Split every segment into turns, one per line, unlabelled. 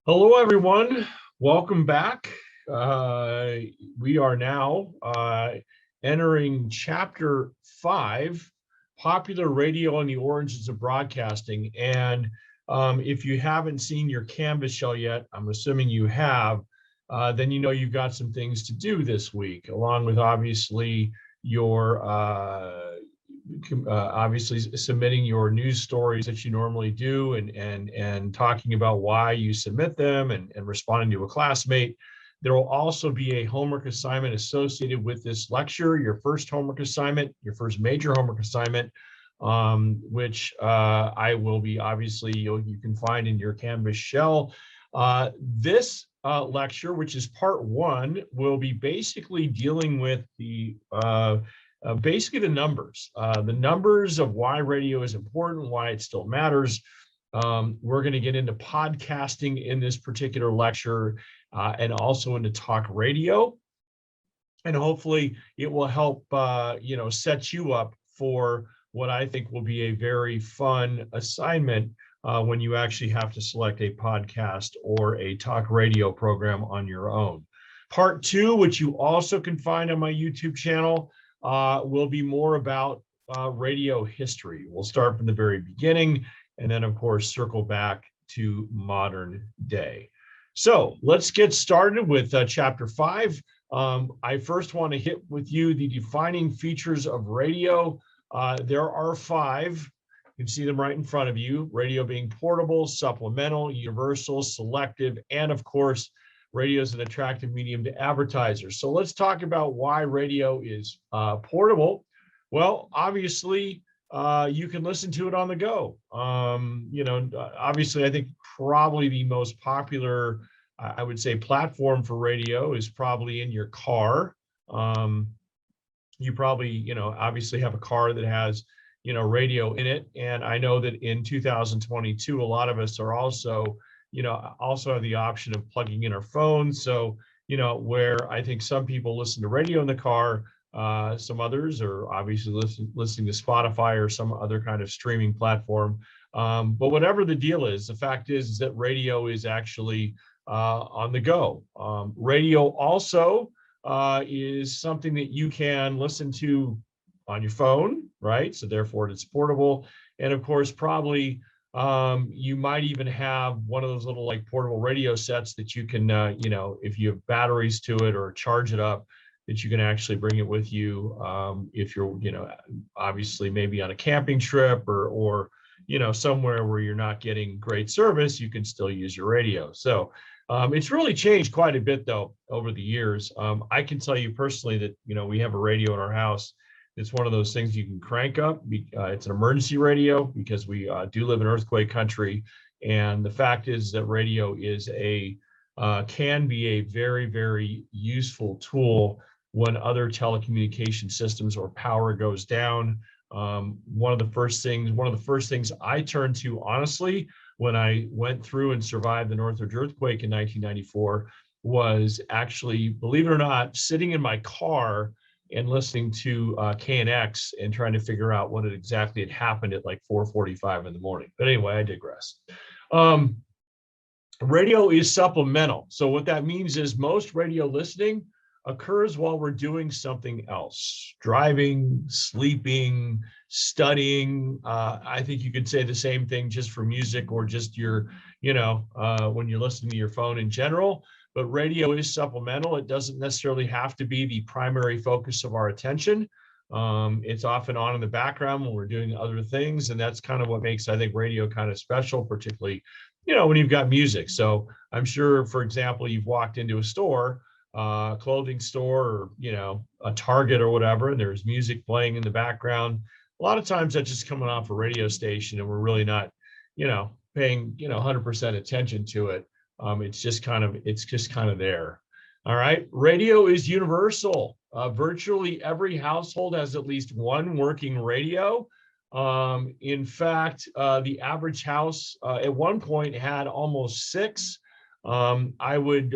Hello, everyone. Welcome back. We are now entering chapter 5, Popular Radio and the Origins of Broadcasting. And if you haven't seen your Canvas shell yet, I'm assuming you have, then you know you've got some things to do this week, along with obviously your obviously submitting your news stories that you normally do and talking about why you submit them and responding to a classmate. There will also be a homework assignment associated with this lecture, your first homework assignment, your first major homework assignment, which I will be obviously, you can find in your Canvas shell. This lecture, which is part 1, will be basically dealing with basically the numbers of why radio is important, why it still matters. We're going to get into podcasting in this particular lecture and also into talk radio. And hopefully it will help, set you up for what I think will be a very fun assignment when you actually have to select a podcast or a talk radio program on your own. Part 2, which you also can find on my YouTube channel, will be more about radio history. We'll start from the very beginning and then, of course, circle back to modern day. So let's get started with chapter 5. I first want to hit with you the defining features of radio. There are 5. You can see them right in front of you. Radio being portable, supplemental, universal, selective, and of course, radio is an attractive medium to advertisers. So let's talk about why radio is portable. Well, obviously, you can listen to it on the go. Obviously, I think probably the most popular, I would say, platform for radio is probably in your car. You probably, obviously have a car that has, radio in it. And I know that in 2022, a lot of us are also have the option of plugging in our phones. So, where I think some people listen to radio in the car, some others are obviously listening to Spotify or some other kind of streaming platform. But whatever the deal is, the fact is that radio is actually on the go. Radio also is something that you can listen to on your phone, right? So therefore it's portable. And of course, probably you might even have one of those little like portable radio sets that you can, if you have batteries to it or charge it up, that you can actually bring it with you if you're, obviously maybe on a camping trip or somewhere where you're not getting great service, you can still use your radio. So it's really changed quite a bit though over the years. I can tell you personally that, we have a radio in our house. It's one of those things you can crank up. It's an emergency radio because we do live in earthquake country. And the fact is that radio is can be a very, very useful tool when other telecommunication systems or power goes down. One of the first things I turned to, honestly, when I went through and survived the Northridge earthquake in 1994 was actually, believe it or not, sitting in my car and listening to KNX and trying to figure out what exactly had happened at like 4:45 in the morning. But anyway, I digress. Radio is supplemental. So what that means is most radio listening occurs while we're doing something else, driving, sleeping, studying. I think you could say the same thing just for music or just your, when you're listening to your phone in general. But radio is supplemental. It doesn't necessarily have to be the primary focus of our attention. It's often on in the background when we're doing other things. And that's kind of what makes, I think, radio kind of special, particularly, when you've got music. So I'm sure, for example, you've walked into a store, clothing store, or, a Target or whatever, and there's music playing in the background. A lot of times that's just coming off a radio station and we're really not, paying, 100% attention to it. It's just kind of there. All right. Radio is universal. Virtually every household has at least one working radio. In fact, the average house at one point had almost 6. I would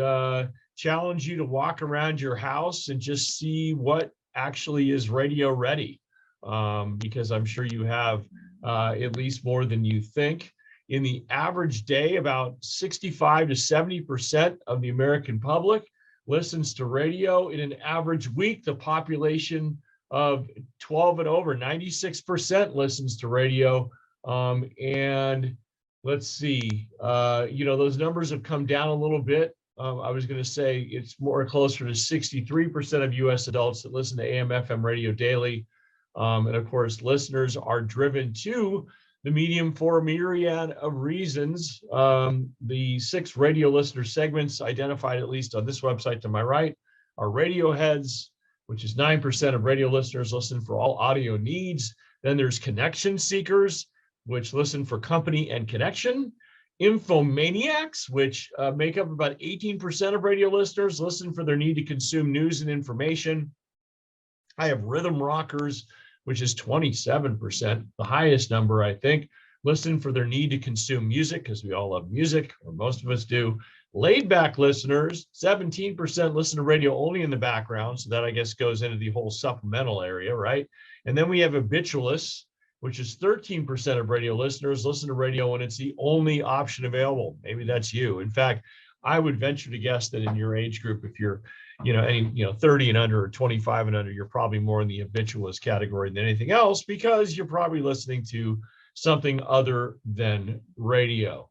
challenge you to walk around your house and just see what actually is radio ready, because I'm sure you have at least more than you think. in the average day, about 65 to 70% of the American public listens to radio. In an average week, the population of 12 and over, 96% listens to radio. And let's see, those numbers have come down a little bit. I was going to say it's more closer to 63% of US adults that listen to AM, FM radio daily. And of course, listeners are driven to the medium for a myriad of reasons. The 6 radio listener segments identified, at least on this website to my right, are radio heads, which is 9% of radio listeners listen for all audio needs. Then there's connection seekers, which listen for company and connection. Infomaniacs, which make up about 18% of radio listeners, listen for their need to consume news and information. I have rhythm rockers, which is 27%, the highest number, I think, listen for their need to consume music, because we all love music, or most of us do. Laid back listeners, 17% listen to radio only in the background. So that, I guess, goes into the whole supplemental area, right? And then we have habitualists, which is 13% of radio listeners listen to radio when it's the only option available. Maybe that's you. In fact, I would venture to guess that in your age group, if you're 30 and under or 25 and under, you're probably more in the habitualist category than anything else, because you're probably listening to something other than radio.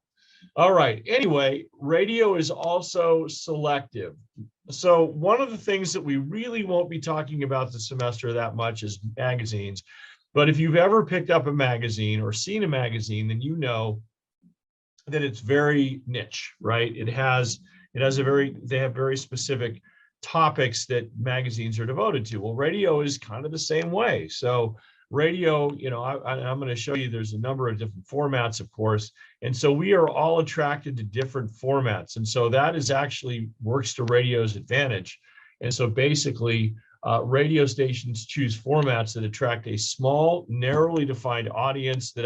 All right. Anyway, radio is also selective. So one of the things that we really won't be talking about this semester that much is magazines. But if you've ever picked up a magazine or seen a magazine, then you know that it's very niche, right? They have very specific topics that magazines are devoted to. Well, radio is kind of the same way. So radio, I'm going to show you, there's a number of different formats, of course. And so we are all attracted to different formats. And so that is actually works to radio's advantage. And so basically, radio stations choose formats that attract a small, narrowly defined audience that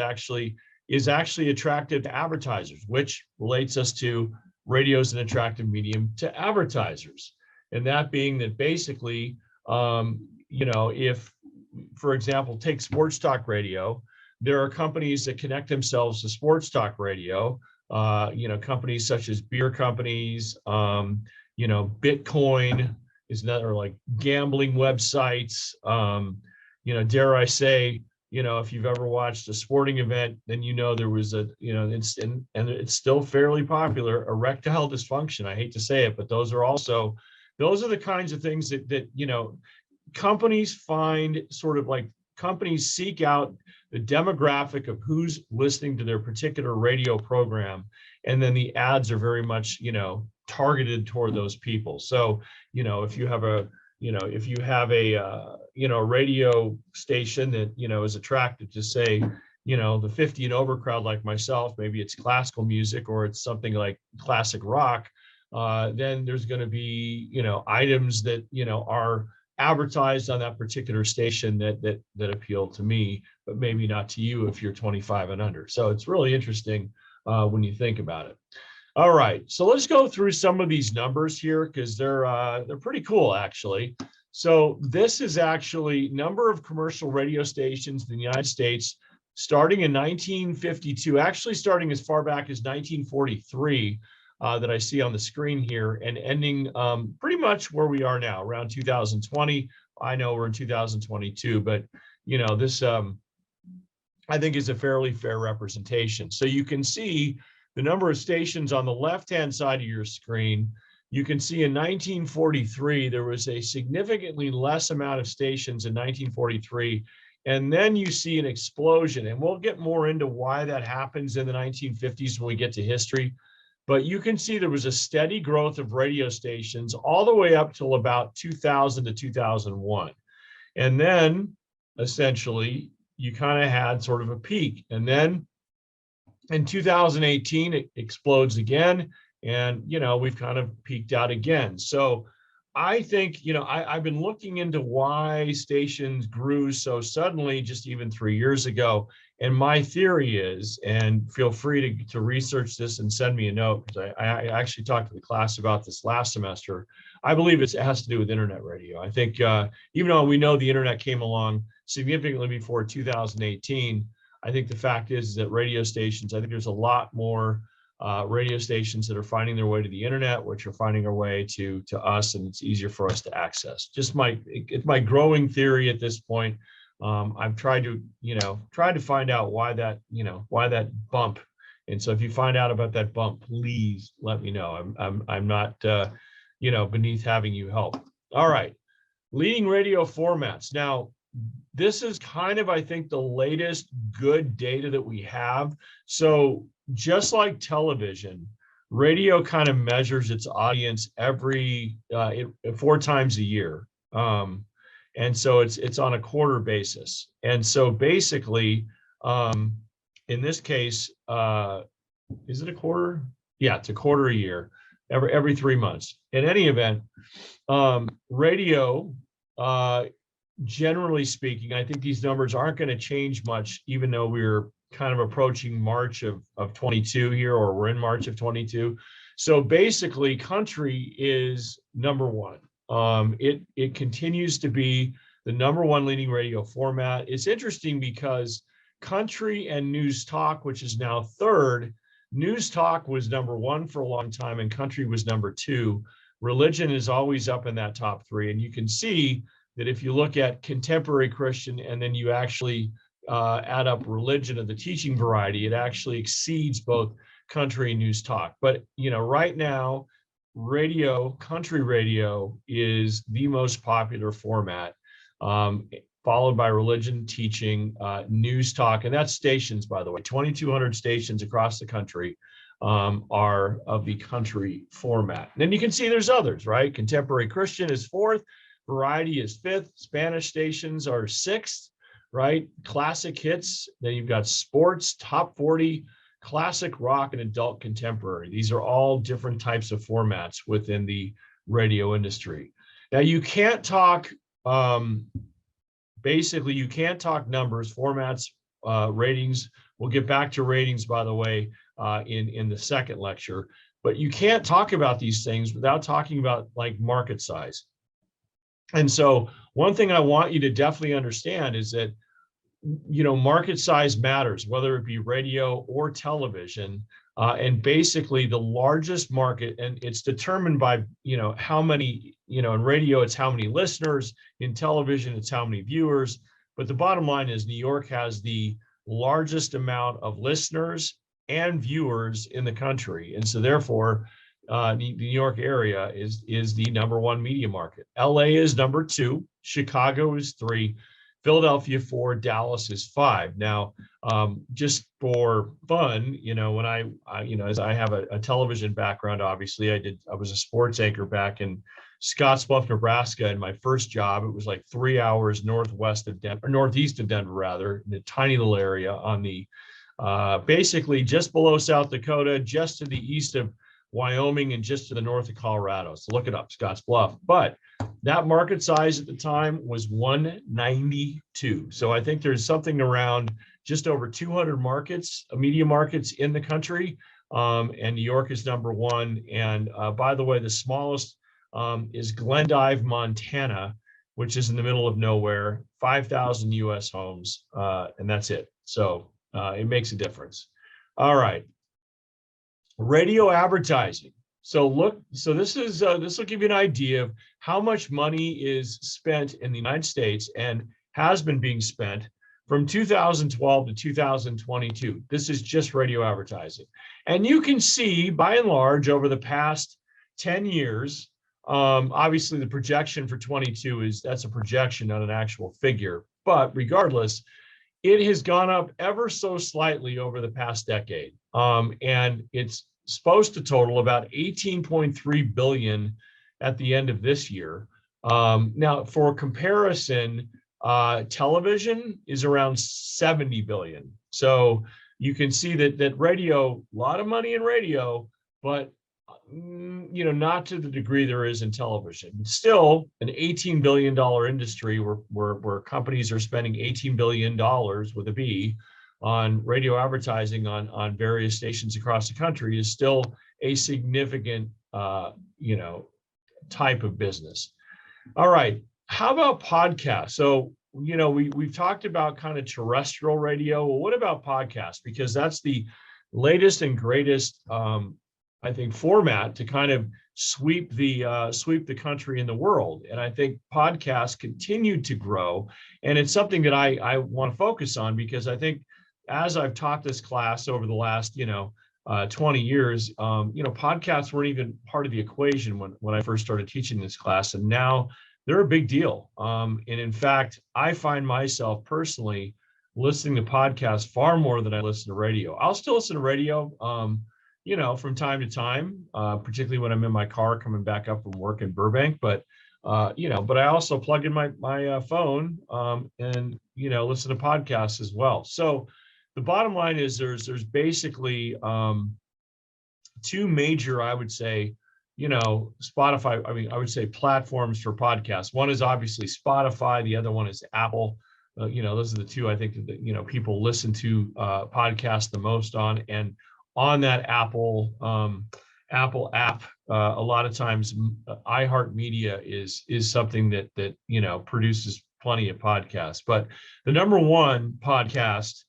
is actually attractive to advertisers, which relates us to radio as an attractive medium to advertisers. And that being that basically, if, for example, take sports talk radio, there are companies that connect themselves to sports talk radio, companies such as beer companies, Bitcoin is another, like gambling websites, dare I say, if you've ever watched a sporting event, then there was and it's still fairly popular, erectile dysfunction. I hate to say it, but those are the kinds of things that companies find, sort of like companies seek out the demographic of who's listening to their particular radio program. And then the ads are very much, targeted toward those people. So, if you have a radio station that, is attracted to, say, the 50 and over crowd like myself, maybe it's classical music or it's something like classic rock, then there's going to be, items that, are advertised on that particular station that appeal to me, but maybe not to you if you're 25 and under. So it's really interesting when you think about it. All right, so let's go through some of these numbers here, because they're pretty cool, actually. So this is actually number of commercial radio stations in the United States starting in 1952, actually starting as far back as 1943, that I see on the screen here, and ending pretty much where we are now, around 2020. I know we're in 2022, but this I think is a fairly fair representation. So you can see the number of stations on the left-hand side of your screen. You can see in 1943, there was a significantly less amount of stations in 1943. And then you see an explosion, and we'll get more into why that happens in the 1950s when we get to history. But you can see there was a steady growth of radio stations all the way up till about 2000 to 2001. And then essentially you kind of had sort of a peak. And then in 2018, it explodes again. And, we've kind of peaked out again. So I think, I've been looking into why stations grew so suddenly just even 3 years ago. And my theory is, and feel free to research this and send me a note, because I actually talked to the class about this last semester. I believe it has to do with internet radio. I think even though we know the internet came along significantly before 2018, I think the fact is that radio stations, I think there's a lot more radio stations that are finding their way to the internet, which are finding their way to us, and it's easier for us to access. Just it's my growing theory at this point. I've tried to find out why that bump. And so if you find out about that bump, please let me know. I'm not beneath having you help. All right, leading radio formats. Now, this is kind of, I think, the latest good data that we have. So just like television, radio kind of measures its audience every 4 times a year. And so it's on a quarter basis. And so basically, in this case, is it a quarter? Yeah, it's a quarter a year, every 3 months. In any event, radio, generally speaking, I think these numbers aren't going to change much, even though we're kind of approaching March of 22 here, or we're in March of 22. So basically, country is number one. It continues to be the number one leading radio format. It's interesting because country and news talk, which is now third, news talk was number one for a long time, and country was number two. Religion is always up in that top three, and you can see that if you look at contemporary Christian and then you actually add up religion of the teaching variety, it actually exceeds both country and news talk. But right now, country radio is the most popular format, followed by religion, teaching, news talk, and that's stations, by the way. 2,200 stations across the country are of the country format. And then you can see there's others, right? Contemporary Christian is fourth. Variety is fifth. Spanish stations are sixth, right? Classic hits. Then you've got sports, top 40, classic rock, and adult contemporary. These are all different types of formats within the radio industry. Now, you can't talk, basically, you can't talk numbers, formats, ratings. We'll get back to ratings, by the way, in the second lecture. But you can't talk about these things without talking about like market size. And so one thing I want you to definitely understand is that, market size matters, whether it be radio or television. And basically the largest market, and it's determined by, how many, in radio, it's how many listeners, in television, it's how many viewers. But the bottom line is New York has the largest amount of listeners and viewers in the country. And so therefore, the New York area is the number one media market. LA is number two, Chicago is three, Philadelphia 4, Dallas is 5. Now, just for fun, when as I have a television background, obviously I was a sports anchor back in Scottsbluff, Nebraska. And my first job, it was like 3 hours northeast of Denver, rather, in a tiny little area on the basically just below South Dakota, just to the east of Wyoming, and just to the north of Colorado. So look it up, Scottsbluff. But that market size at the time was 192. So I think there's something around just over 200 markets, media markets in the country. And New York is number one. And by the way, the smallest is Glendive, Montana, which is in the middle of nowhere, 5,000 US homes, and that's it. So it makes a difference. All right. Radio advertising. So this will give you an idea of how much money is spent in the United States and has been being spent from 2012 to 2022. This is just radio advertising. And you can see, by and large, over the past 10 years, obviously the projection for 22 that's a projection, not an actual figure. But regardless, it has gone up ever so slightly over the past decade. And it's supposed to total about 18.3 billion at the end of this year. Now, for comparison, television is around 70 billion. So you can see that radio, a lot of money in radio, but not to the degree there is in television. Still, an $18 billion industry where companies are spending $18 billion with a B on radio advertising on various stations across the country is still a significant, type of business. All right. How about podcasts? So we've talked about kind of terrestrial radio. Well, what about podcasts? Because that's the latest and greatest, I think, format to kind of sweep the country and the world. And I think podcasts continue to grow, and it's something that I want to focus on, because I think as I've taught this class over the last 20 years, podcasts weren't even part of the equation when I first started teaching this class, and now they're a big deal. And in fact, I find myself personally listening to podcasts far more than I listen to radio. I'll still listen to radio, from time to time, particularly when I'm in my car coming back up from work in Burbank. But I also plug in my phone, and listen to podcasts as well. So the bottom line is there's basically two major, I would say, Spotify, I would say platforms for podcasts. One is obviously Spotify. The other one is Apple. Those are the two I think that, people listen to podcasts the most on. And on that Apple app, a lot of times iHeartMedia is something that produces plenty of podcasts. But the number one podcast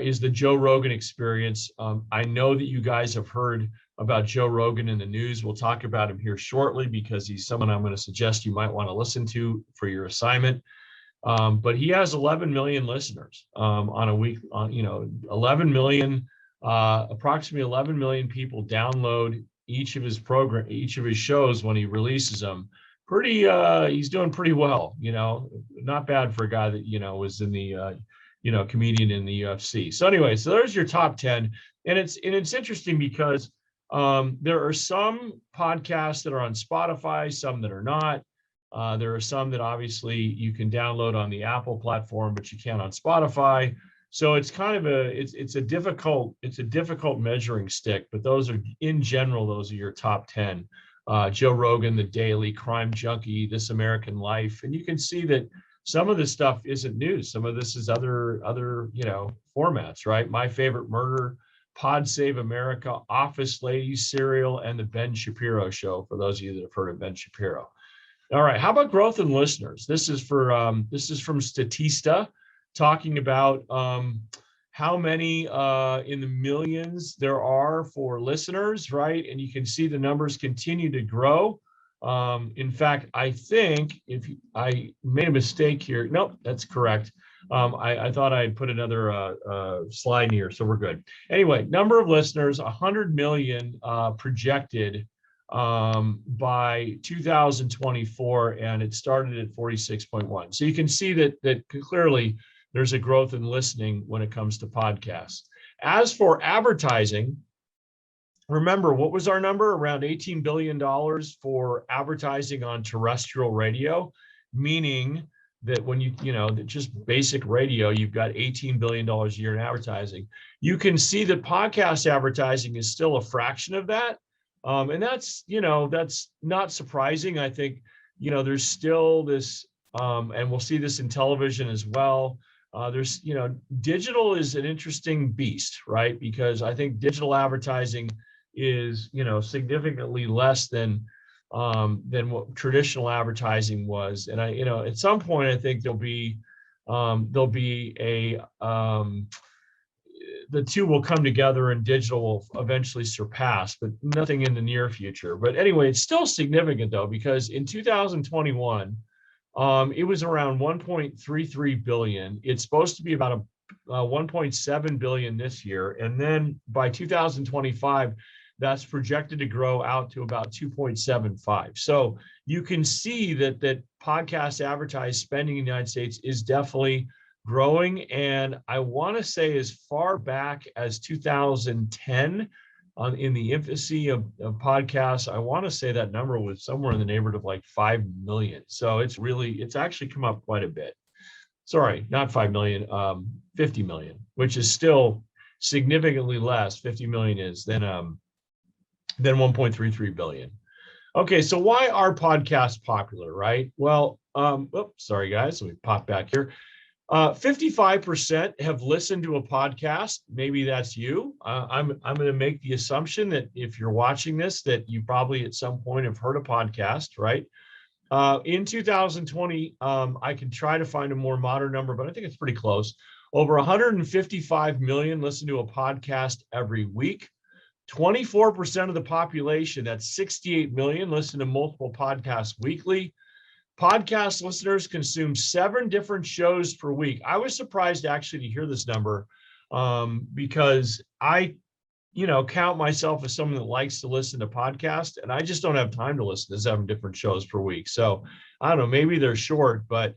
is the Joe Rogan Experience. I know that you guys have heard about Joe Rogan in the news. We'll talk about him here shortly, because he's someone I'm going to suggest you might want to listen to for your assignment. But he has 11 million listeners on a week. 11 million, approximately 11 million people download each of his shows when he releases them. He's doing pretty well. Not bad for a guy that was in the comedian in the UFC. So anyway, so there's your top 10, and it's interesting because there are some podcasts that are on Spotify, some that are not. There are some that obviously you can download on the Apple platform, but you can't on Spotify. So it's kind of it's a difficult measuring stick. But those are, in general, those are your top 10. Joe Rogan, The Daily, Crime Junkie, This American Life, and you can see that some of this stuff isn't news. Some of this is other formats, right? My Favorite Murder, Pod Save America, Office Ladies, Serial, and the Ben Shapiro Show, for those of you that have heard of Ben Shapiro. All right, how about growth in listeners? This is from Statista, talking about how many in the millions there are for listeners, right? And you can see the numbers continue to grow. In fact, I think I made a mistake here. Nope, that's correct. I thought I had put another slide here, so we're good. Anyway, number of listeners, 100 million projected by 2024, and it started at 46.1. So you can see that clearly there's a growth in listening when it comes to podcasts. As for advertising, remember, what was our number? Around $18 billion for advertising on terrestrial radio, meaning that when that just basic radio, you've got $18 billion a year in advertising. You can see that podcast advertising is still a fraction of that. And that's not surprising. I think, there's still this, and we'll see this in television as well. There's, digital is an interesting beast, right? Because I think digital advertising is, significantly less than what traditional advertising was. And at some point, I think there'll be the two will come together and digital will eventually surpass, but nothing in the near future. But anyway, it's still significant though, because in 2021, it was around 1.33 billion. It's supposed to be about 1.7 billion this year. And then by 2025, that's projected to grow out to about 2.75. So you can see that podcast advertised spending in the United States is definitely growing. And I want to say as far back as 2010, in the infancy of podcasts, I want to say that number was somewhere in the neighborhood of like 5 million. So it's actually come up quite a bit. Sorry, not 5 million, 50 million, which is still significantly less. 50 million is than 1.33 billion. Okay, so why are podcasts popular, right? Well, sorry guys, let me pop back here. 55% have listened to a podcast. Maybe that's you. I'm going to make the assumption that if you're watching this, that you probably at some point have heard a podcast, right? In 2020, I can try to find a more modern number, but I think it's pretty close. Over 155 million listen to a podcast every week. 24% of the population, that's 68 million, listen to multiple podcasts weekly. Podcast listeners consume 7 different shows per week. I was surprised actually to hear this number because I count myself as someone that likes to listen to podcasts, and I just don't have time to listen to 7 different shows per week. So I don't know, maybe they're short, but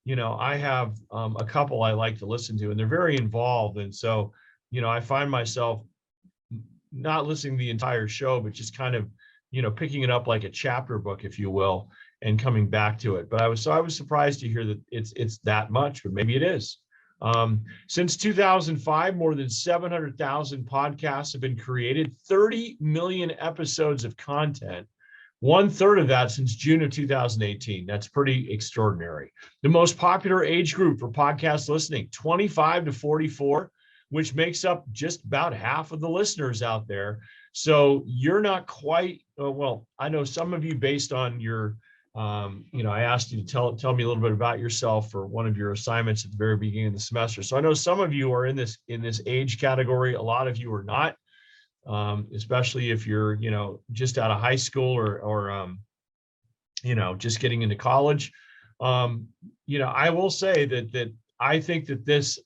I have a couple I like to listen to, and they're very involved. And so, I find myself not listening to the entire show, but just kind of, picking it up like a chapter book, if you will, and coming back to it. But I was surprised to hear that it's that much, but maybe it is. Since 2005, more than 700,000 podcasts have been created, 30 million episodes of content, 1/3 of that since June of 2018. That's pretty extraordinary. The most popular age group for podcast listening, 25 to 44, which makes up just about half of the listeners out there. So you're not quite, well, I know some of you, based on your I asked you to tell me a little bit about yourself for one of your assignments at the very beginning of the semester. So I know some of you are in this age category. A lot of you are not, especially if you're just out of high school or just getting into college. I will say that I think that this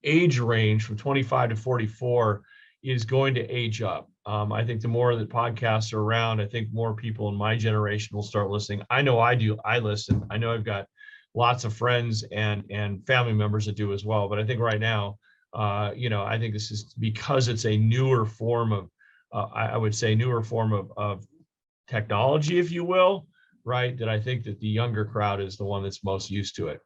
age range from 25 to 44 is going to age up. I think the more that podcasts are around, I think more people in my generation will start listening. I know I do. I listen. I know I've got lots of friends and family members that do as well. But I think right now, I think this is because it's a newer form of, I would say, newer form of technology, if you will, right? That I think that the younger crowd is the one that's most used to it.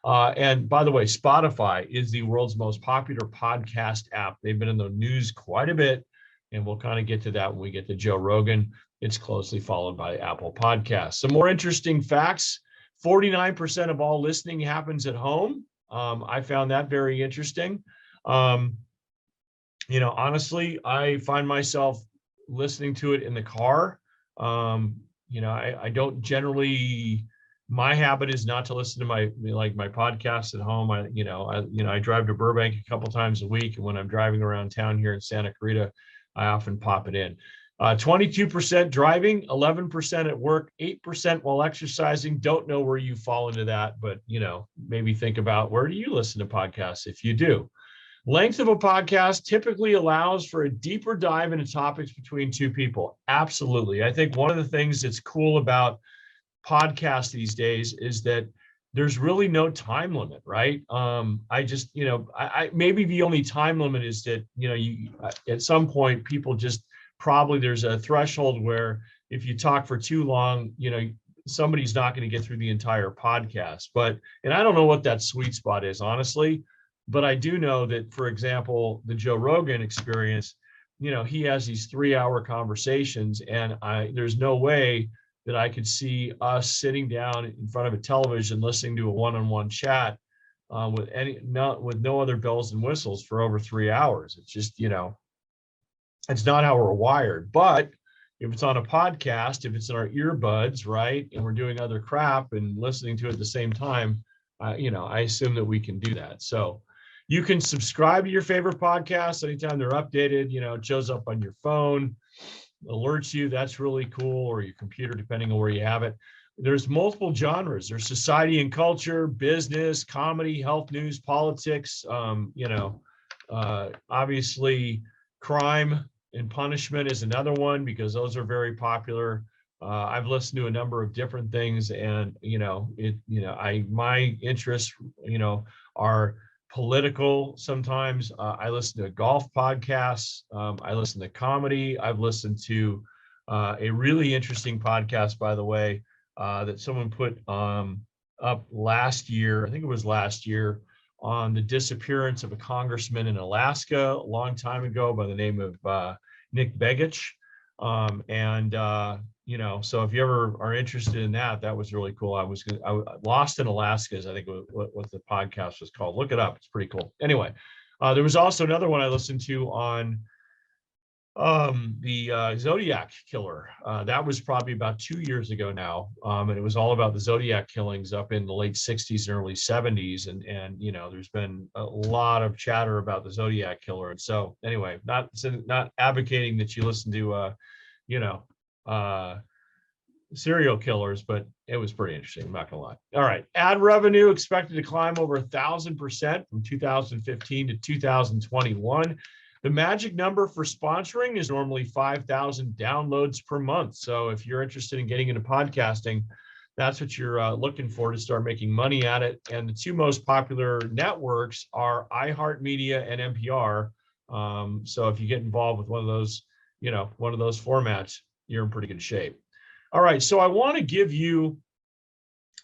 And by the way, Spotify is the world's most popular podcast app. They've been in the news quite a bit, and we'll kind of get to that when we get to Joe Rogan. It's closely followed by Apple Podcasts. Some more interesting facts: 49% of all listening happens at home. I found that very interesting. Honestly, I find myself listening to it in the car. I don't generally. My habit is not to listen to my podcasts at home. I drive to Burbank a couple times a week, and when I'm driving around town here in Santa Clarita, I often pop it in. 22% driving, 11% at work, 8% while exercising. Don't know where you fall into that, but maybe think about, where do you listen to podcasts if you do? Length of a podcast typically allows for a deeper dive into topics between two people. Absolutely. I think one of the things that's cool about podcasts these days is that there's really no time limit, right? I just, I maybe the only time limit is that, you at some point, people just probably, there's a threshold where if you talk for too long, somebody's not going to get through the entire podcast. And I don't know what that sweet spot is, honestly, but I do know that, for example, the Joe Rogan Experience, he has these 3-hour conversations, and there's no way that I could see us sitting down in front of a television listening to a one-on-one chat with no other bells and whistles for over 3 hours. It's just, it's not how we're wired. But if it's on a podcast, if it's in our earbuds, right, and we're doing other crap and listening to it at the same time, I assume that we can do that. So you can subscribe to your favorite podcasts anytime they're updated. It shows up on your phone, alerts you. That's really cool, or your computer, depending on where you have it. There's multiple genres. There's society and culture, business, comedy, health, news, politics, obviously crime and punishment is another one, because those are very popular. I've listened to a number of different things, and my interests are political. Sometimes I listen to golf podcasts. I listen to comedy. I've listened to a really interesting podcast, by the way, that someone put up last year. I think it was last year, on the disappearance of a congressman in Alaska a long time ago by the name of Nick Begich. So if you ever are interested in that, that was really cool. I was Lost in Alaska is, I think, what the podcast was called. Look it up. It's pretty cool. Anyway, there was also another one I listened to on The Zodiac Killer. That was probably about 2 years ago now, and it was all about the Zodiac killings up in the late 60s and early 70s. And you know, there's been a lot of chatter about the Zodiac Killer. And so, anyway, not advocating that you listen to, you know, serial killers, but it was pretty interesting. I'm not gonna lie. All right, ad revenue expected to climb over 1,000% from 2015 to 2021. The magic number for sponsoring is normally 5,000 downloads per month. So if you're interested in getting into podcasting, that's what you're looking for to start making money at it. And the two most popular networks are iHeartMedia and NPR. So if you get involved with one of those, you know, one of those formats, you're in pretty good shape. All right, so I want to give you,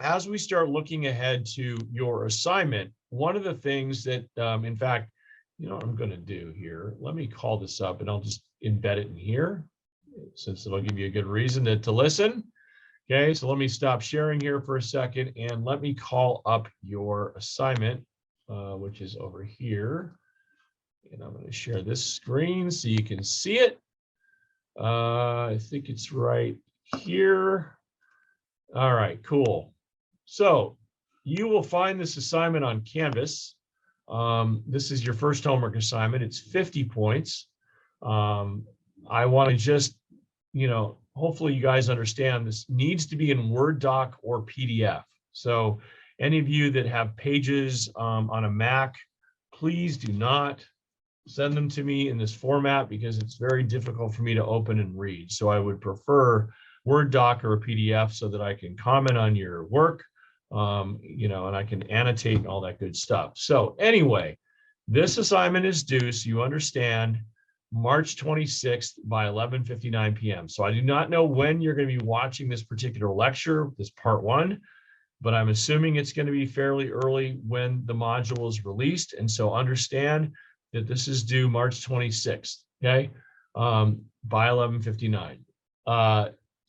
as we start looking ahead to your assignment, one of the things that, in fact, you know what I'm going to do here? Let me call this up and I'll just embed it in here since it'll give you a good reason to listen. Okay, so let me stop sharing here for a second and let me call up your assignment, which is over here. And I'm going to share this screen so you can see it. I think it's right here. All right, cool. So you will find this assignment on Canvas. This is your first homework assignment. It's 50 points. I want to just, you know, hopefully you guys understand this needs to be in Word doc or PDF. So any of you that have pages on a Mac, please do not send them to me in this format because it's very difficult for me to open and read. So I would prefer Word doc or a PDF so that I can comment on your work. You know, and I can annotate and all that good stuff. So anyway, this assignment is due, so you understand, March 26th by 11:59 p.m. So I do not know when you're going to be watching this particular lecture, this part one, but I'm assuming it's going to be fairly early when the module is released. And so understand that this is due March 26th, okay, by 11:59.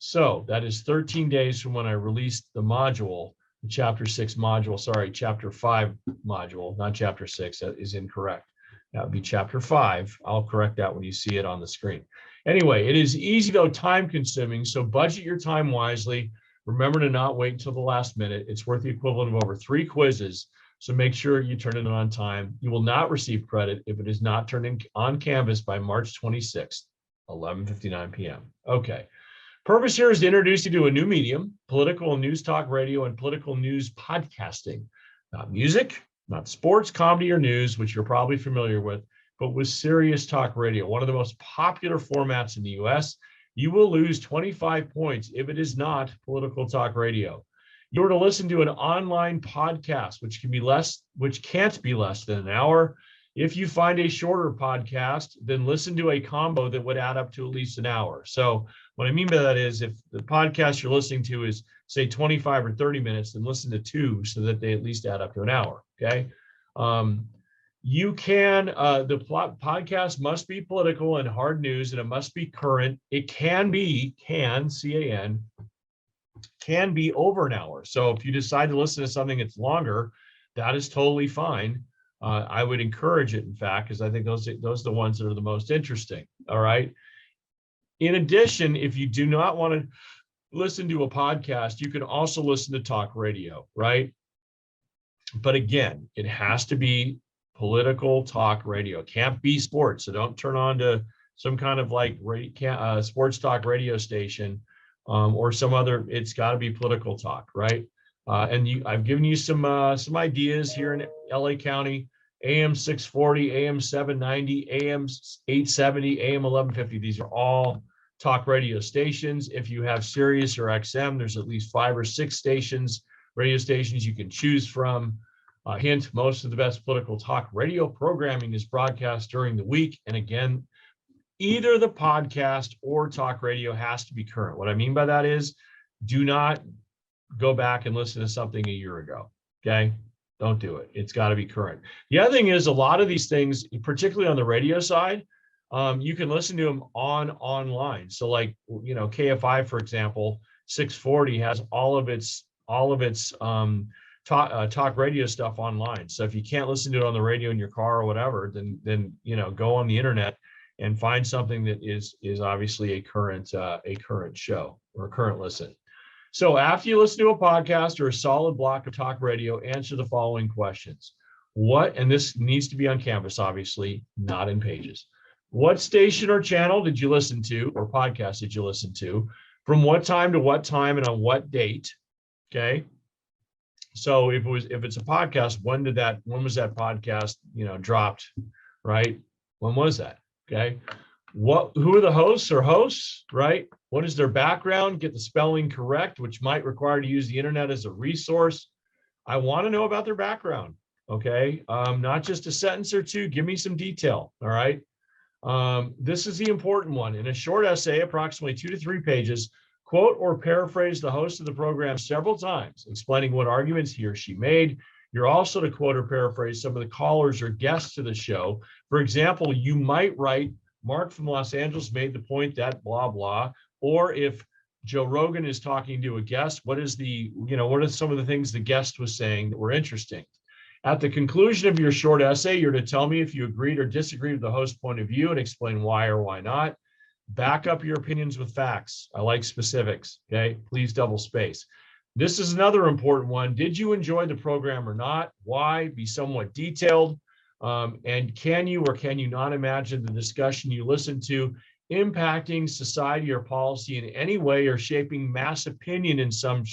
So that is 13 days from when I released the module. The chapter 6 module, sorry, chapter 5 module, not chapter 6, that is incorrect. That would be chapter 5. I'll correct that when you see it on the screen. Anyway, it is easy though time consuming, so budget your time wisely. Remember to not wait until the last minute. It's worth the equivalent of over 3 quizzes, so make sure you turn it in on time. You will not receive credit if it is not turned in on Canvas by March 26th, 11:59 p.m. Okay. Purpose here is to introduce you to a new medium, political and news talk radio and political news podcasting. Not music, not sports, comedy, or news, which you're probably familiar with, but with serious talk radio, one of the most popular formats in the US. You will lose 25 points if it is not political talk radio. You are to listen to an online podcast, which can't be less than an hour. If you find a shorter podcast, then listen to a combo that would add up to at least an hour. So what I mean by that is if the podcast you're listening to is, say, 25 or 30 minutes, then listen to 2 so that they at least add up to an hour, okay? You can, the podcast must be political and hard news, and it must be current. It can be, C-A-N, can be over an hour. So if you decide to listen to something that's longer, that is totally fine. I would encourage it, in fact, because I think those are the ones that are the most interesting, all right? In addition, if you do not want to listen to a podcast, you can also listen to talk radio, right? But again, it has to be political talk radio. It can't be sports. So don't turn on to some kind of like sports talk radio station or some other. It's got to be political talk, right? And I've given you some ideas here in LA County: AM 640, AM 790, AM 870, AM 1150. These are all talk radio stations. If you have Sirius or XM, there's at least 5 or 6 radio stations you can choose from. Hint, most of the best political talk radio programming is broadcast during the week. And again, either the podcast or talk radio has to be current. What I mean by that is, do not go back and listen to something a year ago, okay? Don't do it. It's got to be current. The other thing is, a lot of these things, particularly on the radio side, you can listen to them online. So like, you know, KFI, for example, 640 has all of its talk radio stuff online. So if you can't listen to it on the radio in your car or whatever, then you know, go on the internet and find something that is obviously a current show or a current listen. So after you listen to a podcast or a solid block of talk radio, answer the following questions. And this needs to be on Canvas, obviously, not in Pages. What station or channel did you listen to, or podcast did you listen to? From what time to what time and on what date? Okay. So if it's a podcast, when was that podcast, dropped, right? When was that? Okay. Who are the hosts, right? What is their background? Get the spelling correct, which might require to use the internet as a resource. I want to know about their background. Okay. Not just a sentence or two. Give me some detail. All right. This is the important one. In a short essay, approximately 2 to 3 pages, quote or paraphrase the host of the program several times, explaining what arguments he or she made. You're also to quote or paraphrase some of the callers or guests to the show. For example, you might write, Mark from Los Angeles made the point that blah, blah. Or if Joe Rogan is talking to a guest, what are some of the things the guest was saying that were interesting? At the conclusion of your short essay, you're to tell me if you agreed or disagreed with the host's point of view and explain why or why not. Back up your opinions with facts. I like specifics. Okay, please double space. This is another important one. Did you enjoy the program or not? Why? Be somewhat detailed. And can you or can you not imagine the discussion you listened to impacting society or policy in any way or shaping mass opinion in some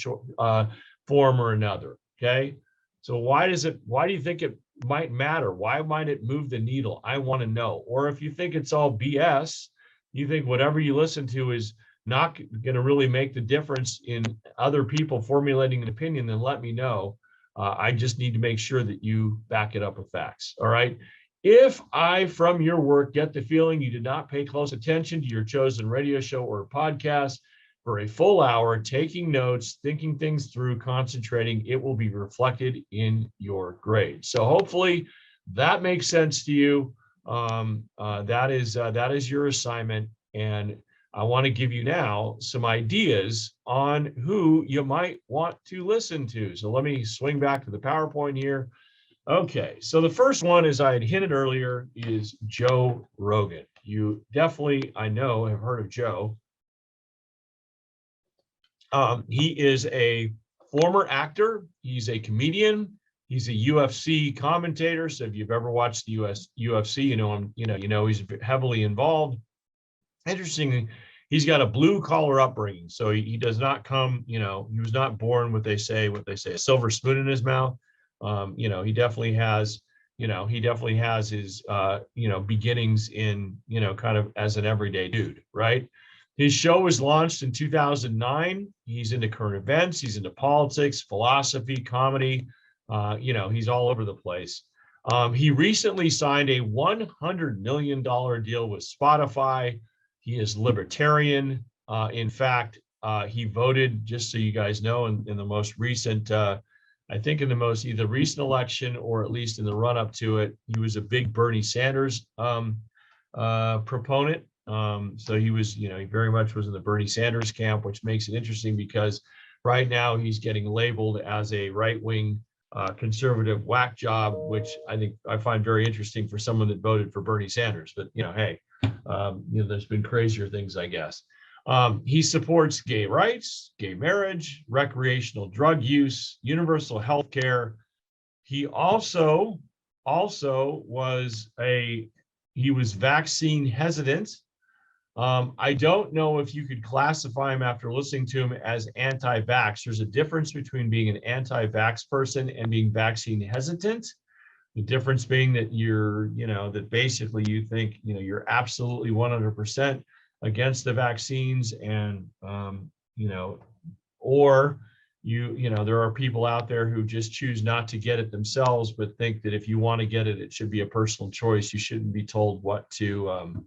form or another? Okay. So why do you think it might matter? Why might it move the needle? I want to know. Or if you think it's all BS, you think whatever you listen to is not going to really make the difference in other people formulating an opinion, then let me know. I just need to make sure that you back it up with facts. All right. If I, from your work, get the feeling you did not pay close attention to your chosen radio show or podcast for a full hour, taking notes, thinking things through, concentrating, it will be reflected in your grade. So hopefully that makes sense to you. That is your assignment. And I want to give you now some ideas on who you might want to listen to. So let me swing back to the PowerPoint here. Okay, so the first one, as I had hinted earlier, is Joe Rogan. You definitely, I know, have heard of Joe. He is a former actor. He's a comedian. He's a UFC commentator. So if you've ever watched the UFC, you know him. You know he's heavily involved. Interestingly, he's got a blue collar upbringing. So he does not come. He was not born what they say a silver spoon in his mouth. He definitely has. He definitely has his beginnings in kind of as an everyday dude, right? His show was launched in 2009. He's into current events. He's into politics, philosophy, comedy. He's all over the place. He recently signed a $100 million deal with Spotify. He is libertarian. In fact, he voted, just so you guys know, in the most recent, either recent election or at least in the run up to it, he was a big Bernie Sanders proponent. So he was, he very much was in the Bernie Sanders camp, which makes it interesting because right now he's getting labeled as a right-wing conservative whack job, which I find very interesting for someone that voted for Bernie Sanders. But, hey, there's been crazier things, I guess. He supports gay rights, gay marriage, recreational drug use, universal health care. He also was vaccine hesitant. I don't know if you could classify him after listening to him as anti-vax. There's a difference between being an anti-vax person and being vaccine hesitant. The difference being that that basically you think, you're absolutely 100% against the vaccines and, or there are people out there who just choose not to get it themselves, but think that if you want to get it, it should be a personal choice. You shouldn't be told what to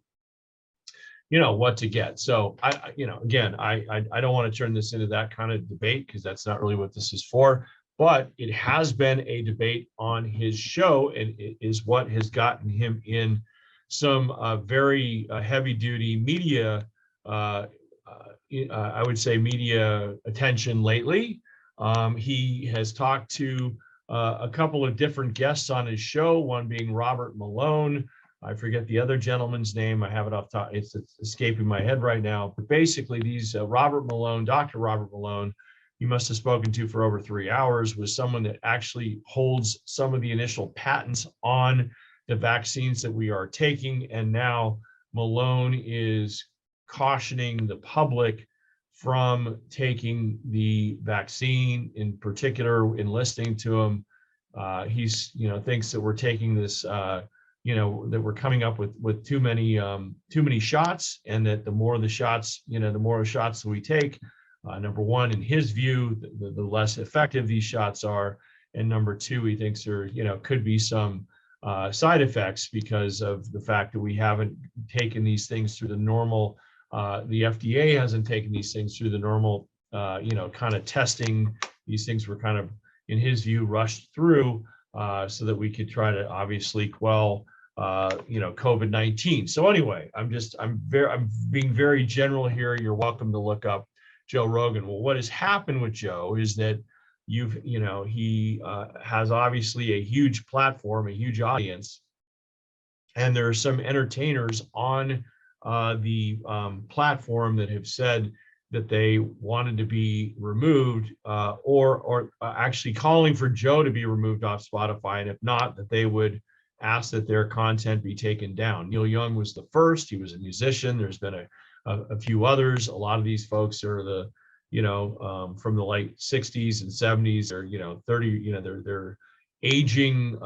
get. So I don't want to turn this into that kind of debate because that's not really what this is for, but it has been a debate on his show, and it is what has gotten him in some very heavy duty media, I would say media attention lately. He has talked to a couple of different guests on his show, one being Robert Malone, I forget the other gentleman's name. I have it off top. It's escaping my head right now. But basically, these Robert Malone, Dr. Robert Malone, you must have spoken to for over 3 hours, was someone that actually holds some of the initial patents on the vaccines that we are taking. And now Malone is cautioning the public from taking the vaccine, in particular, in listening to him. He's, thinks that we're taking this, that we're coming up with too many shots, and that the more the shots, the more shots that we take, number one, in his view, the less effective these shots are. And number two, he thinks there, could be some side effects because of the fact that we haven't taken these things through the normal, the FDA hasn't taken these things through the normal, kind of testing. These things were kind of, in his view, rushed through so that we could try to obviously quell, COVID-19. So anyway, I'm being very general here. You're welcome to look up Joe Rogan. Well, what has happened with Joe is that he has obviously a huge platform, a huge audience, and there are some entertainers on the platform that have said that they wanted to be removed, or actually calling for Joe to be removed off Spotify, and if not, that they would ask that their content be taken down. Neil Young was the first. He was a musician. There's been a few others. A lot of these folks are the, from the late 60s and 70s, or 30, they're aging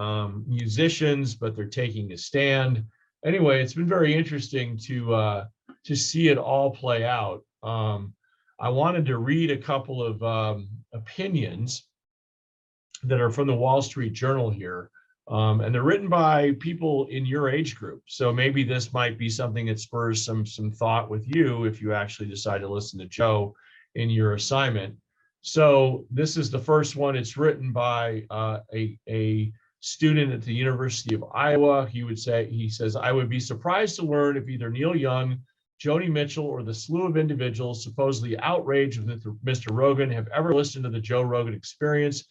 musicians, but they're taking a stand. Anyway, it's been very interesting to see it all play out. I wanted to read a couple of opinions that are from the Wall Street Journal here, and they're written by people in your age group. So maybe this might be something that spurs some thought with you if you actually decide to listen to Joe in your assignment. So this is the first one. It's written by a student at the University of Iowa. He says, I would be surprised to learn if either Neil Young, Joni Mitchell, or the slew of individuals supposedly outraged with Mr. Rogan have ever listened to the Joe Rogan Experience,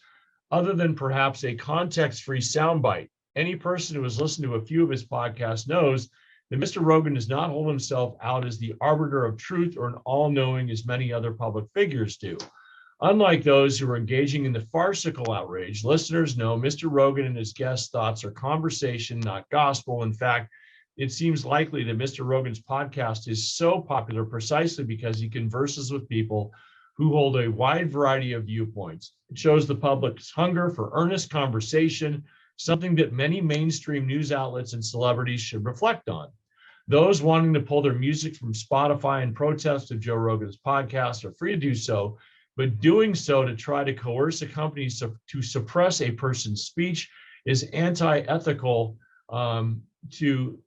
other than perhaps a context-free soundbite. Any person who has listened to a few of his podcasts knows that Mr. Rogan does not hold himself out as the arbiter of truth or an all-knowing as many other public figures do. Unlike those who are engaging in the farcical outrage, listeners know Mr. Rogan and his guests' thoughts are conversation, not gospel. In fact, it seems likely that Mr. Rogan's podcast is so popular precisely because he converses with people who hold a wide variety of viewpoints. It shows the public's hunger for earnest conversation, something that many mainstream news outlets and celebrities should reflect on. Those wanting to pull their music from Spotify in protest of Joe Rogan's podcast are free to do so, but doing so to try to coerce a company to suppress a person's speech is anti-ethical to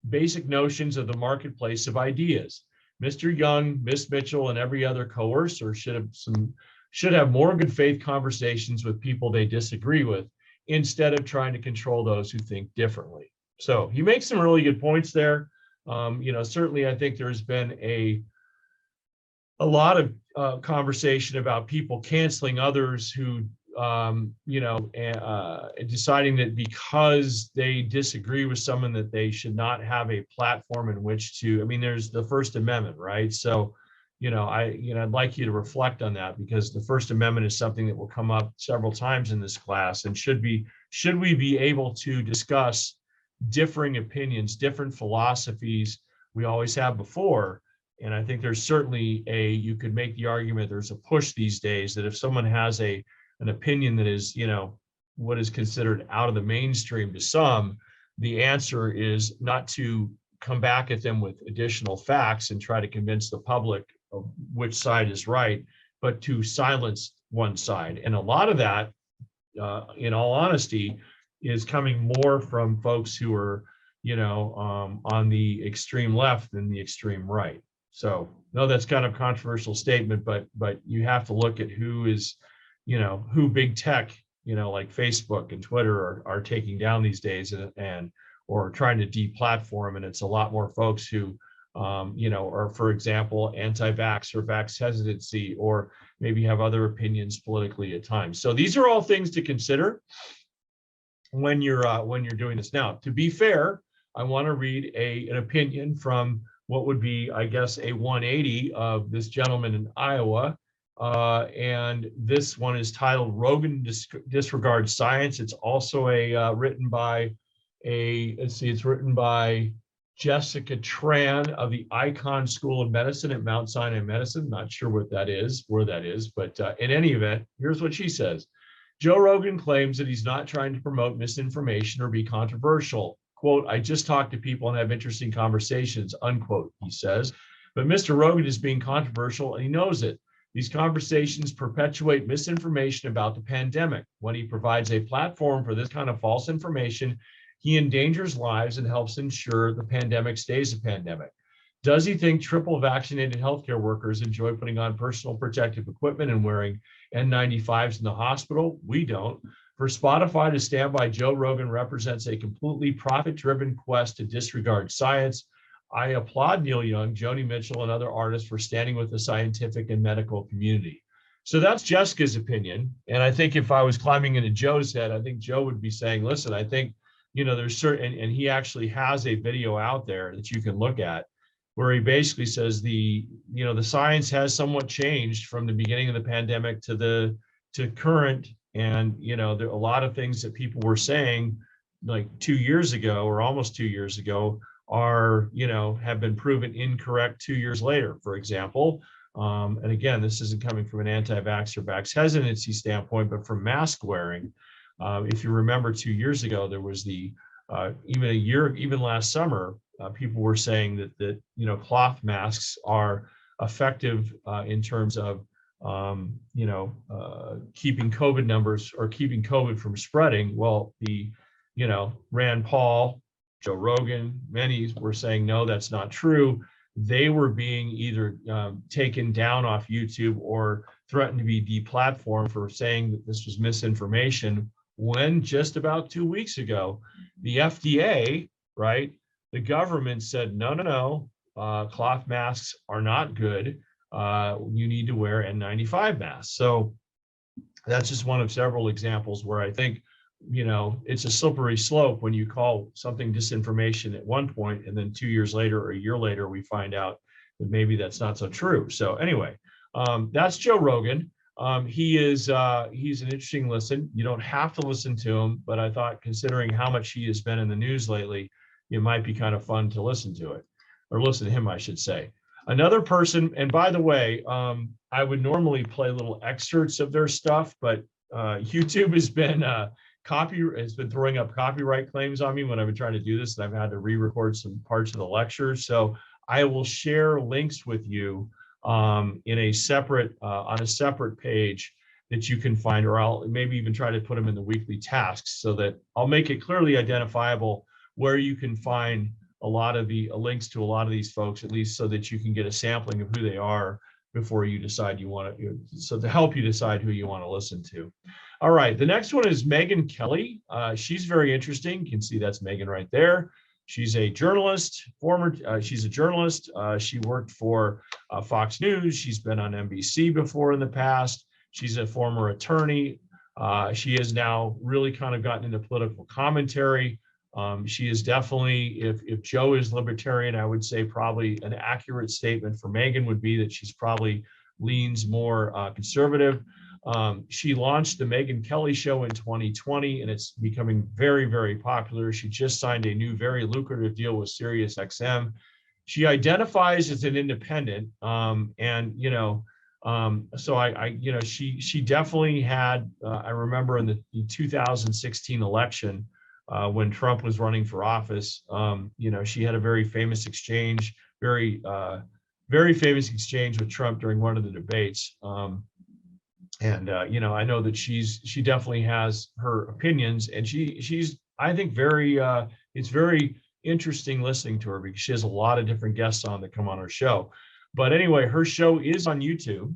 basic notions of the marketplace of ideas. Mr. Young, Miss Mitchell, and every other coercer should have more good faith conversations with people they disagree with, instead of trying to control those who think differently. So he makes some really good points there. Certainly I think there's been a lot of conversation about people canceling others who, deciding that because they disagree with someone that they should not have a platform in which to, there's the First Amendment, right? So, I'd like you to reflect on that, because the First Amendment is something that will come up several times in this class, and should we be able to discuss differing opinions, different philosophies. We always have before. And I think there's certainly you could make the argument, there's a push these days that if someone has an opinion that is, what is considered out of the mainstream to some, the answer is not to come back at them with additional facts and try to convince the public of which side is right, but to silence one side. And a lot of that, in all honesty, is coming more from folks who are, on the extreme left than the extreme right. So no, that's kind of a controversial statement, but you have to look at who is, who big tech, like Facebook and Twitter are taking down these days, and or trying to deplatform. And it's a lot more folks who, are, for example, anti-vax or vax hesitancy, or maybe have other opinions politically at times. So these are all things to consider when you're doing this. Now, to be fair, I want to read an opinion from what would be, I guess, a 180 of this gentleman in Iowa. And this one is titled Rogan Disregards Science. It's also written by it's written by Jessica Tran of the Icahn School of Medicine at Mount Sinai Medicine. Not sure where that is, but in any event, here's what she says. Joe Rogan claims that he's not trying to promote misinformation or be controversial. Quote, I just talk to people and have interesting conversations, unquote, he says. But Mr. Rogan is being controversial and he knows it. These conversations perpetuate misinformation about the pandemic. When he provides a platform for this kind of false information, he endangers lives and helps ensure the pandemic stays a pandemic. Does he think triple vaccinated healthcare workers enjoy putting on personal protective equipment and wearing N95s in the hospital? We don't. For Spotify to stand by Joe Rogan represents a completely profit-driven quest to disregard science. I applaud Neil Young, Joni Mitchell, and other artists for standing with the scientific and medical community. So that's Jessica's opinion. And I think if I was climbing into Joe's head, I think Joe would be saying, listen, I think, there's certain, and he actually has a video out there that you can look at where he basically says the science has somewhat changed from the beginning of the pandemic to current. And, there are a lot of things that people were saying like 2 years ago or almost 2 years ago are, have been proven incorrect 2 years later, for example. And again, this isn't coming from an anti-vax or vax hesitancy standpoint, but from mask wearing. If you remember 2 years ago, there was even last summer, people were saying that cloth masks are effective in terms of keeping COVID numbers or keeping COVID from spreading. Well, Rand Paul, Joe Rogan, many were saying, no, that's not true. They were being either taken down off YouTube or threatened to be deplatformed for saying that this was misinformation, when just about 2 weeks ago, the FDA, right, the government said, no, cloth masks are not good. You need to wear N95 masks. So that's just one of several examples where I think, it's a slippery slope when you call something disinformation at one point, and then 2 years later or a year later, we find out that maybe that's not so true. So anyway, that's Joe Rogan. He's an interesting listen. You don't have to listen to him, but I thought considering how much he has been in the news lately, it might be kind of fun to listen to it, or listen to him, I should say. Another person, and by the way, I would normally play little excerpts of their stuff, but YouTube has been throwing up copyright claims on me when I've been trying to do this, and I've had to re-record some parts of the lecture. So I will share links with you on a separate page that you can find, or I'll maybe even try to put them in the weekly tasks so that I'll make it clearly identifiable where you can find a lot of the links to a lot of these folks, at least so that you can get a sampling of who they are before you decide so to help you decide who you want to listen to. All right, the next one is Megyn Kelly. She's very interesting. You can see that's Megyn right there. She's a journalist, she's a journalist. She worked for Fox News. She's been on NBC before in the past. She's a former attorney. She has now really kind of gotten into political commentary. She is definitely, if Joe is libertarian, I would say probably an accurate statement for Megyn would be that she's probably leans more conservative. She launched the Megyn Kelly Show in 2020, and it's becoming very, very popular. She just signed a new, very lucrative deal with SiriusXM. She identifies as an independent, she definitely had. I remember in the 2016 election when Trump was running for office, she had a very famous exchange, very famous exchange with Trump during one of the debates. I know that she definitely has her opinions, and she's I think it's very interesting listening to her because she has a lot of different guests on that come on her show. But anyway, her show is on YouTube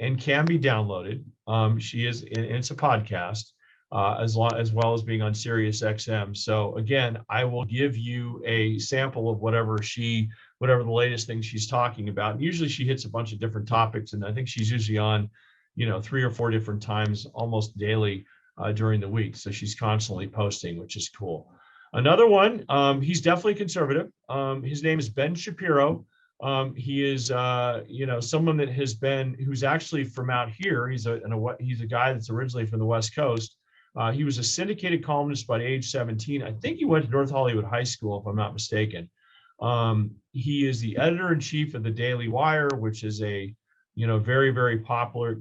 and can be downloaded. It's a podcast as well as being on SiriusXM. So again, I will give you a sample of whatever the latest thing she's talking about. And usually she hits a bunch of different topics, and I think she's usually on 3 or 4 different times almost daily during the week. So she's constantly posting, which is cool. Another one, he's definitely conservative. His name is Ben Shapiro. He is, someone that has been, who's actually from out here. He's a guy that's originally from the West Coast. He was a syndicated columnist by age 17. I think he went to North Hollywood High School, if I'm not mistaken. He is the editor-in-chief of the Daily Wire, which is a, very, very popular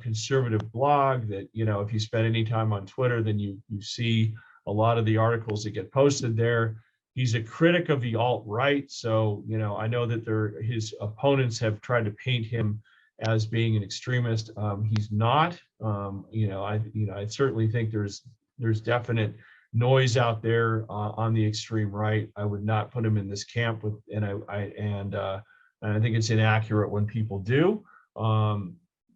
conservative blog that, if you spend any time on Twitter, then you see a lot of the articles that get posted there. He's a critic of the alt-right. So, I know that his opponents have tried to paint him as being an extremist. He's not. I certainly think there's definite noise out there on the extreme right. I would not put him in this camp and I think it's inaccurate when people do.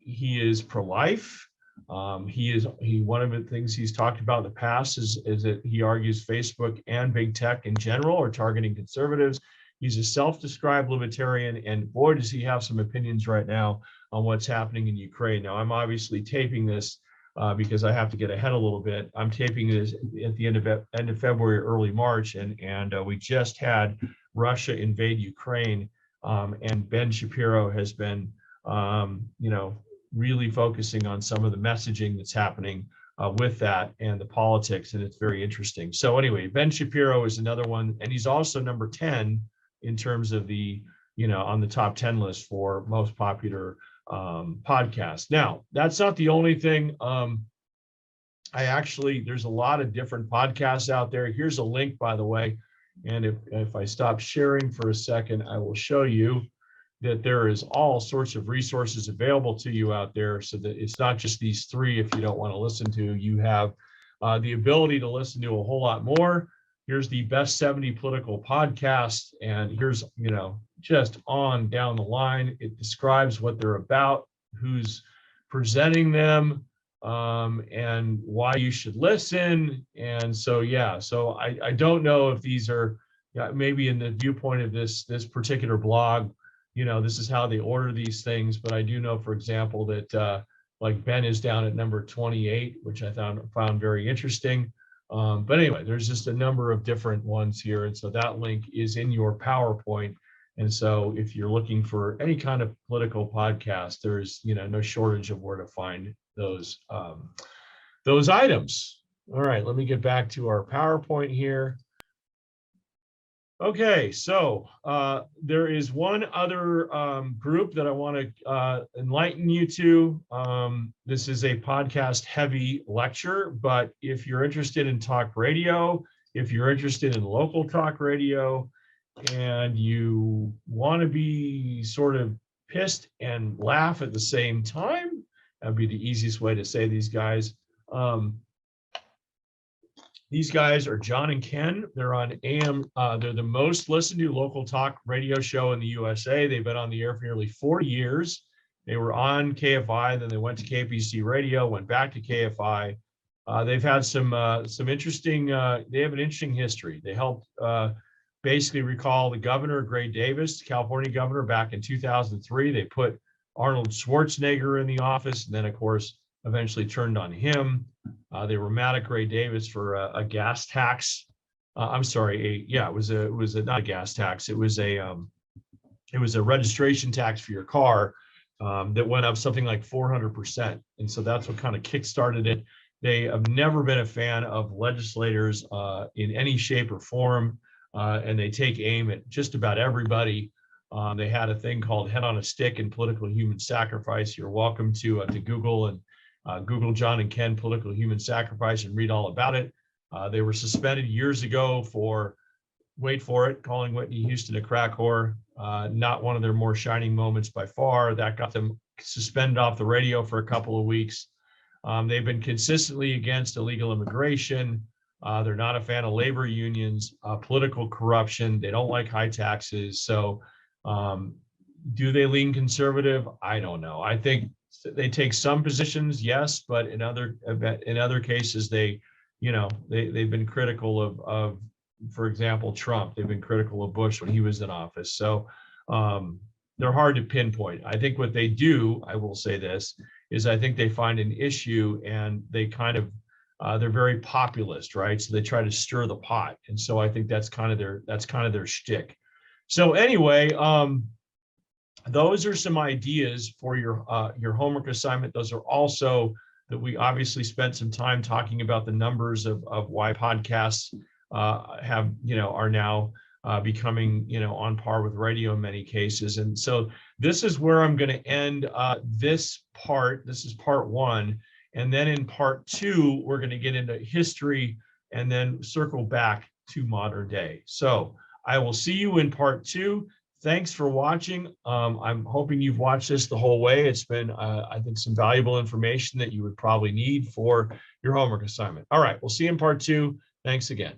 He is pro-life. One of the things he's talked about in the past is that he argues Facebook and big tech in general are targeting conservatives. He's a self-described libertarian, and boy, does he have some opinions right now on what's happening in Ukraine. Now, I'm obviously taping this because I have to get ahead a little bit. I'm taping this at the end of February, early March, and we just had Russia invade Ukraine, and Ben Shapiro has been, really focusing on some of the messaging that's happening with that and the politics, and it's very interesting. So anyway, Ben Shapiro is another one, and he's also number 10 in terms of the, on the top 10 list for most popular podcast. Now, that's not the only thing. There's a lot of different podcasts out there. Here's a link, by the way. And if I stop sharing for a second, I will show you that there is all sorts of resources available to you out there, so that it's not just these three. If you don't want to listen to, you have the ability to listen to a whole lot more. Here's the best 70 political podcasts, and here's, just on down the line. It describes what they're about, who's presenting them, and why you should listen. And so, I don't know if these are maybe in the viewpoint of this particular blog, this is how they order these things. But I do know, for example, that like Ben is down at number 28, which I found very interesting. But anyway, there's just a number of different ones here. And so that link is in your PowerPoint. And so if you're looking for any kind of political podcast, there's, no shortage of where to find those items. All right, let me get back to our PowerPoint here. Okay, so there is one other group that I want to enlighten you to. This is a podcast heavy lecture, but if you're interested in talk radio, if you're interested in local talk radio, and you want to be sort of pissed and laugh at the same time, that'd be the easiest way to say these guys. These guys are John and Ken. They're on AM. They're the most listened to local talk radio show in the USA. They've been on the air for nearly 40 years. They were on KFI, then they went to KPC Radio, went back to KFI. They've had some interesting. They have an interesting history. They helped basically recall the governor, Gray Davis, California governor, back in 2003. They put Arnold Schwarzenegger in the office, and then, of course, eventually turned on him. They were mad at Gray Davis for a gas tax. It was not a gas tax. It was a registration tax for your car that went up something like 400%. And so that's what kind of kickstarted it. They have never been a fan of legislators in any shape or form, and they take aim at just about everybody. They had a thing called Head on a Stick and Political Human Sacrifice. You're welcome to Google and Google John and Ken Political Human Sacrifice and read all about it. They were suspended years ago for, wait for it, calling Whitney Houston a crack whore. Not one of their more shining moments by far. That got them suspended off the radio for a couple of weeks. They've been consistently against illegal immigration. They're not a fan of labor unions, political corruption. They don't like high taxes. So do they lean conservative? I don't know. I think they take some positions, yes, but in other cases, they've been critical of, for example, Trump. They've been critical of Bush when he was in office. So they're hard to pinpoint. I think what they do, I will say this, is I think they find an issue and they kind of they're very populist, right? So they try to stir the pot, and so I think that's kind of their shtick. So anyway, those are some ideas for your homework assignment. Those are also that we obviously spent some time talking about the numbers of why podcasts have, are now becoming, on par with radio in many cases. And so this is where I'm going to end this part. This is part one. And then in part two, we're going to get into history and then circle back to modern day. So I will see you in part two. Thanks for watching. I'm hoping you've watched this the whole way. It's been, I think, some valuable information that you would probably need for your homework assignment. All right, we'll see you in part two. Thanks again.